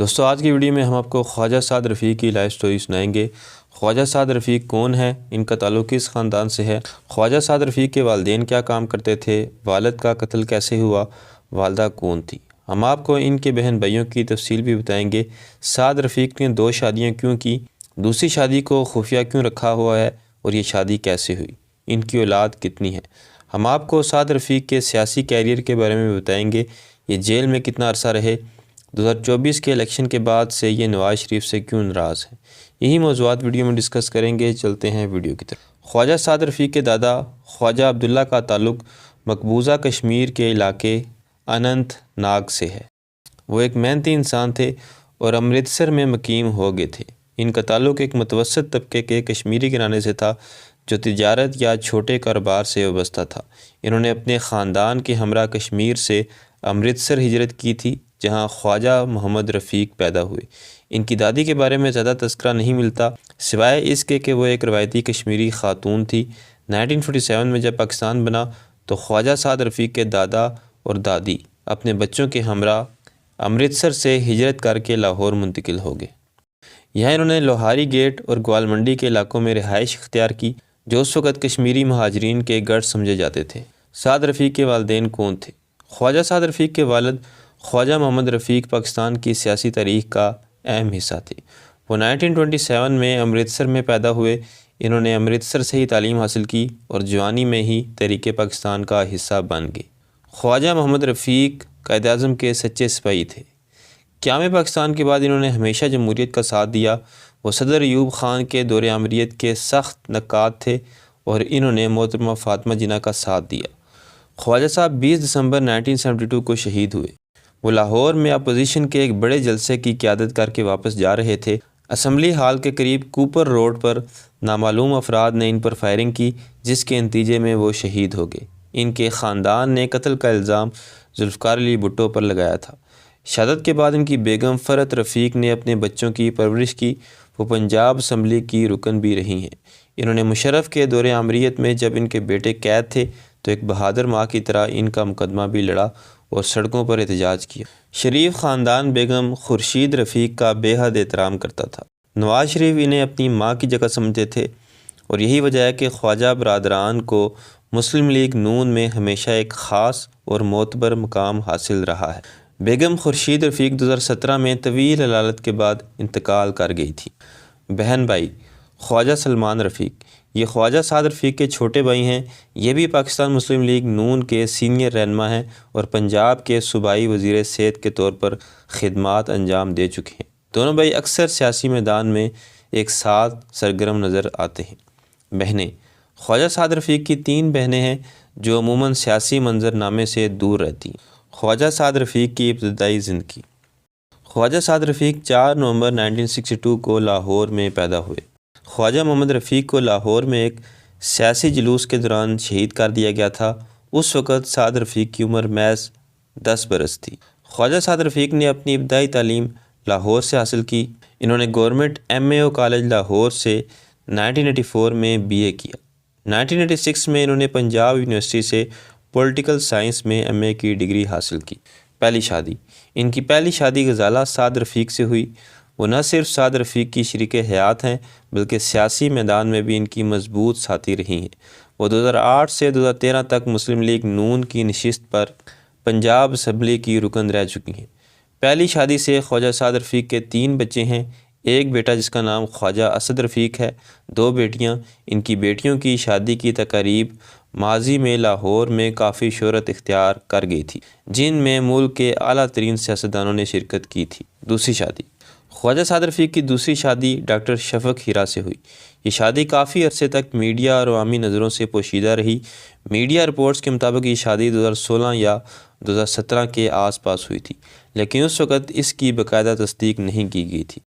دوستو آج کی ویڈیو میں ہم آپ کو خواجہ سعد رفیق کی لائف سٹوری سنائیں گے۔ خواجہ سعد رفیق کون ہے، ان کا تعلق کس خاندان سے ہے، خواجہ سعد رفیق کے والدین کیا کام کرتے تھے، والد کا قتل کیسے ہوا، والدہ کون تھی۔ ہم آپ کو ان کے بہن بھائیوں کی تفصیل بھی بتائیں گے۔ سعد رفیق نے 2 شادیاں کیوں کی، دوسری شادی کو خفیہ کیوں رکھا ہوا ہے اور یہ شادی کیسے ہوئی، ان کی اولاد کتنی ہے۔ ہم آپ کو سعد رفیق کے سیاسی کیریئر کے بارے میں بتائیں گے، یہ جیل میں کتنا عرصہ رہے، 2024 کے الیکشن کے بعد سے یہ نواز شریف سے کیوں ناراض ہیں۔ یہی موضوعات ویڈیو میں ڈسکس کریں گے۔ چلتے ہیں ویڈیو کی طرف۔ خواجہ سعد رفیق کے دادا خواجہ عبداللہ کا تعلق مقبوضہ کشمیر کے علاقے اننت ناگ سے ہے۔ وہ ایک محنتی انسان تھے اور امرتسر میں مقیم ہو گئے تھے۔ ان کا تعلق ایک متوسط طبقے کے کشمیری گھرانے سے تھا جو تجارت یا چھوٹے کاروبار سے وابستہ تھا۔ انہوں نے اپنے خاندان کے ہمراہ کشمیر سے امرتسر ہجرت کی تھی جہاں خواجہ محمد رفیق پیدا ہوئے۔ ان کی دادی کے بارے میں زیادہ تذکرہ نہیں ملتا سوائے اس کے کہ وہ ایک روایتی کشمیری خاتون تھی۔ 1947 میں جب پاکستان بنا تو خواجہ سعد رفیق کے دادا اور دادی اپنے بچوں کے ہمراہ امرتسر سے ہجرت کر کے لاہور منتقل ہو گئے۔ یہاں انہوں نے لوہاری گیٹ اور گوال منڈی کے علاقوں میں رہائش اختیار کی جو اس وقت کشمیری مہاجرین کے گڑھ سمجھے جاتے تھے۔ سعد رفیق کے والدین کون تھے؟ خواجہ سعد رفیق کے والد خواجہ محمد رفیق پاکستان کی سیاسی تاریخ کا اہم حصہ تھے۔ وہ 1927 میں امرتسر میں پیدا ہوئے۔ انہوں نے امرتسر سے ہی تعلیم حاصل کی اور جوانی میں ہی تحریک پاکستان کا حصہ بن گئے۔ خواجہ محمد رفیق قائد اعظم کے سچے سپاہی تھے۔ قیام پاکستان کے بعد انہوں نے ہمیشہ جمہوریت کا ساتھ دیا۔ وہ صدر ایوب خان کے دور امریت کے سخت نقاد تھے اور انہوں نے محترمہ فاطمہ جناح کا ساتھ دیا۔ خواجہ صاحب 20 دسمبر 1972 کو شہید ہوئے۔ وہ لاہور میں اپوزیشن کے ایک بڑے جلسے کی قیادت کر کے واپس جا رہے تھے۔ اسمبلی ہال کے قریب کوپر روڈ پر نامعلوم افراد نے ان پر فائرنگ کی جس کے نتیجے میں وہ شہید ہو گئے۔ ان کے خاندان نے قتل کا الزام ذوالفقار علی بھٹو پر لگایا تھا۔ شہادت کے بعد ان کی بیگم فرحت رفیق نے اپنے بچوں کی پرورش کی۔ وہ پنجاب اسمبلی کی رکن بھی رہی ہیں۔ انہوں نے مشرف کے دور امریت میں جب ان کے بیٹے قید تھے تو ایک بہادر ماں کی طرح ان کا مقدمہ بھی لڑا اور سڑکوں پر احتجاج کیا۔ شریف خاندان بیگم خورشید رفیق کا بے حد احترام کرتا تھا۔ نواز شریف انہیں اپنی ماں کی جگہ سمجھتے تھے اور یہی وجہ ہے کہ خواجہ برادران کو مسلم لیگ نون میں ہمیشہ ایک خاص اور معتبر مقام حاصل رہا ہے۔ بیگم خورشید رفیق 2017 میں طویل علالت کے بعد انتقال کر گئی تھی۔ بہن بھائی خواجہ سلمان رفیق، یہ خواجہ سعد رفیق کے چھوٹے بھائی ہیں۔ یہ بھی پاکستان مسلم لیگ نون کے سینئر رہنما ہیں اور پنجاب کے صوبائی وزیر صحت کے طور پر خدمات انجام دے چکے ہیں۔ دونوں بھائی اکثر سیاسی میدان میں ایک ساتھ سرگرم نظر آتے ہیں۔ بہنیں خواجہ سعد رفیق کی 3 بہنیں ہیں جو عموماً سیاسی منظر نامے سے دور رہتی ہیں۔ خواجہ سعد رفیق کی ابتدائی زندگی۔ خواجہ سعد رفیق 4 نومبر 1962 کو لاہور میں پیدا ہوئے۔ خواجہ محمد رفیق کو لاہور میں ایک سیاسی جلوس کے دوران شہید کر دیا گیا تھا۔ اس وقت سعد رفیق کی عمر محض 10 برس تھی۔ خواجہ سعد رفیق نے اپنی ابتدائی تعلیم لاہور سے حاصل کی۔ انہوں نے گورنمنٹ MAO کالج لاہور سے 1984 میں BA کیا۔ 1986 میں انہوں نے پنجاب یونیورسٹی سے پولیٹیکل سائنس میں MA کی ڈگری حاصل کی۔ پہلی شادی۔ ان کی پہلی شادی غزالہ سعد رفیق سے ہوئی۔ وہ نہ صرف سعد رفیق کی شریک حیات ہیں بلکہ سیاسی میدان میں بھی ان کی مضبوط ساتھی رہی ہیں۔ وہ 2008 سے 2013 تک مسلم لیگ نون کی نشست پر پنجاب اسمبلی کی رکن رہ چکی ہیں۔ پہلی شادی سے خواجہ سعد رفیق کے 3 بچے ہیں، ایک بیٹا جس کا نام خواجہ اسد رفیق ہے، 2 بیٹیاں۔ ان کی بیٹیوں کی شادی کی تقاریب ماضی میں لاہور میں کافی شہرت اختیار کر گئی تھی جن میں ملک کے اعلیٰ ترین سیاستدانوں نے شرکت کی تھی۔ دوسری شادی۔ خواجہ سعد رفیق کی دوسری شادی ڈاکٹر شفق ہیرا سے ہوئی۔ یہ شادی کافی عرصے تک میڈیا اور عوامی نظروں سے پوشیدہ رہی۔ میڈیا رپورٹس کے مطابق یہ شادی 2016 یا 2017 کے آس پاس ہوئی تھی لیکن اس وقت اس کی باقاعدہ تصدیق نہیں کی گئی تھی۔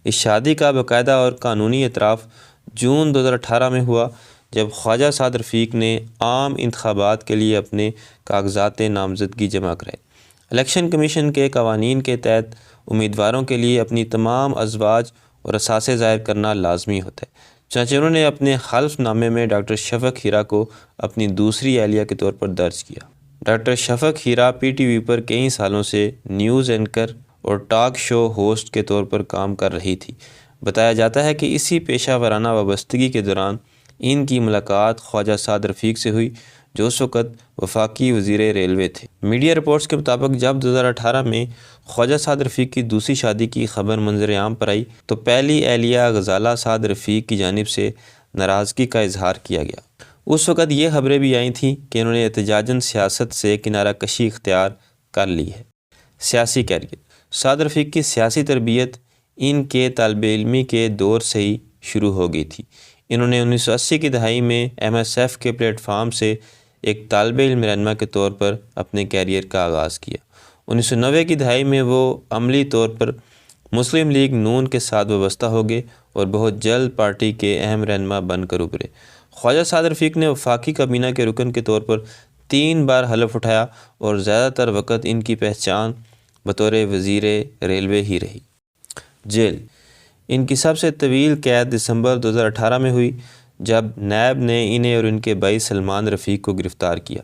اس شادی کا باقاعدہ اور قانونی اعتراف جون 2018 میں ہوا جب خواجہ سعد رفیق نے عام انتخابات کے لیے اپنے کاغذات نامزدگی جمع کرائے۔ الیکشن کمیشن کے قوانین کے تحت امیدواروں کے لیے اپنی تمام ازواج اور اثاثے ظاہر کرنا لازمی ہوتا ہے۔ چنانچہ انہوں نے اپنے حلف نامے میں ڈاکٹر شفق ہیرا کو اپنی دوسری اہلیہ کے طور پر درج کیا۔ ڈاکٹر شفق ہیرا PTV پر کئی سالوں سے نیوز اینکر اور ٹاک شو ہوسٹ کے طور پر کام کر رہی تھی۔ بتایا جاتا ہے کہ اسی پیشہ ورانہ وابستگی کے دوران ان کی ملاقات خواجہ سعد رفیق سے ہوئی، جو اس وقت وفاقی وزیر ریلوے تھے۔ میڈیا رپورٹس کے مطابق جب 2018 میں خواجہ سعد رفیق کی دوسری شادی کی خبر منظر عام پر آئی تو پہلی اہلیہ غزالہ سعد رفیق کی جانب سے ناراضگی کا اظہار کیا گیا۔ اس وقت یہ خبریں بھی آئی تھیں کہ انہوں نے احتجاجاً سیاست سے کنارہ کشی اختیار کر لی ہے۔ سیاسی کیریئر: سعد رفیق کی سیاسی تربیت ان کے طالب علمی کے دور سے ہی شروع ہو گئی تھی۔ انہوں نے 1980 کی دہائی میں MSF کے پلیٹ فارم سے ایک طالب علم رہنما کے طور پر اپنے کیریئر کا آغاز کیا۔ 1990 کی دہائی میں وہ عملی طور پر مسلم لیگ نون کے ساتھ وابستہ ہو گئے اور بہت جلد پارٹی کے اہم رہنما بن کر ابھرے۔ خواجہ سعد رفیق نے وفاقی کابینہ کے رکن کے طور پر 3 بار حلف اٹھایا اور زیادہ تر وقت ان کی پہچان بطور وزیر ریلوے ہی رہی۔ جیل: ان کی سب سے طویل قید دسمبر 2018 میں ہوئی، جب نیب نے انہیں اور ان کے بھائی سلمان رفیق کو گرفتار کیا۔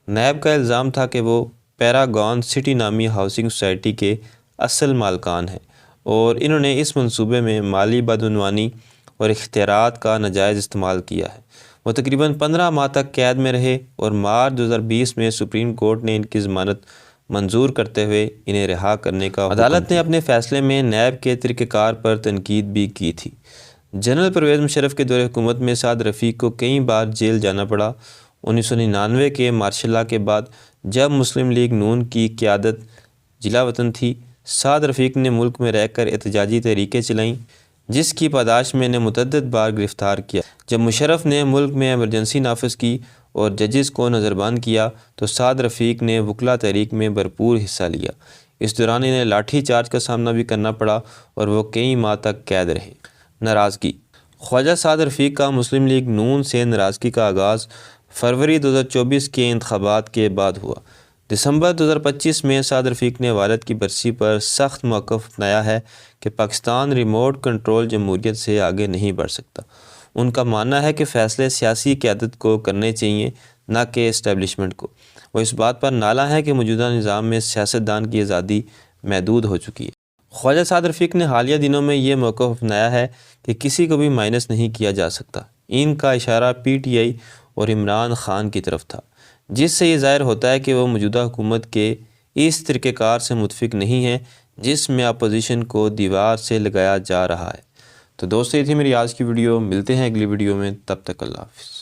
نیب کا الزام تھا کہ وہ پیراگون سٹی نامی ہاؤسنگ سوسائٹی کے اصل مالکان ہیں اور انہوں نے اس منصوبے میں مالی بدعنوانی اور اختیارات کا ناجائز استعمال کیا ہے۔ وہ تقریباً 15 ماہ تک قید میں رہے اور مارچ 2020 میں سپریم کورٹ نے ان کی ضمانت منظور کرتے ہوئے انہیں رہا کرنے کا حکم دیا۔ عدالت نے اپنے فیصلے میں نیب کے طریقہ کار پر تنقید بھی کی تھی۔ جنرل پرویز مشرف کے دور حکومت میں سعد رفیق کو کئی بار جیل جانا پڑا۔ 1999 کے مارشل لا کے بعد جب مسلم لیگ نون کی قیادت جلا وطن تھی، سعد رفیق نے ملک میں رہ کر احتجاجی تحریکیں چلائیں، جس کی پاداش میں انہیں متعدد بار گرفتار کیا۔ جب مشرف نے ملک میں ایمرجنسی نافذ کی اور ججز کو نظربند کیا تو سعد رفیق نے وکلا تحریک میں بھرپور حصہ لیا۔ اس دوران انہیں لاٹھی چارج کا سامنا بھی کرنا پڑا اور وہ کئی ماہ تک قید رہے۔ ناراضگی: خواجہ سعد رفیق کا مسلم لیگ نون سے ناراضگی کا آغاز فروری 2024 کے انتخابات کے بعد ہوا۔ دسمبر 2025 میں سعد رفیق نے والد کی برسی پر سخت موقف اپنایا ہے کہ پاکستان ریموٹ کنٹرول جمہوریت سے آگے نہیں بڑھ سکتا۔ ان کا ماننا ہے کہ فیصلے سیاسی قیادت کو کرنے چاہیے، نہ کہ اسٹیبلشمنٹ کو۔ وہ اس بات پر نالاں ہے کہ موجودہ نظام میں سیاستدان کی آزادی محدود ہو چکی ہے۔ خواجہ سعد رفیق نے حالیہ دنوں میں یہ موقف اپنایا ہے کہ کسی کو بھی مائنس نہیں کیا جا سکتا۔ ان کا اشارہ PTI اور عمران خان کی طرف تھا، جس سے یہ ظاہر ہوتا ہے کہ وہ موجودہ حکومت کے اس طریقہ کار سے متفق نہیں ہیں جس میں اپوزیشن کو دیوار سے لگایا جا رہا ہے۔ تو دوستو، یہ تھی میری آج کی ویڈیو۔ ملتے ہیں اگلی ویڈیو میں، تب تک اللہ حافظ۔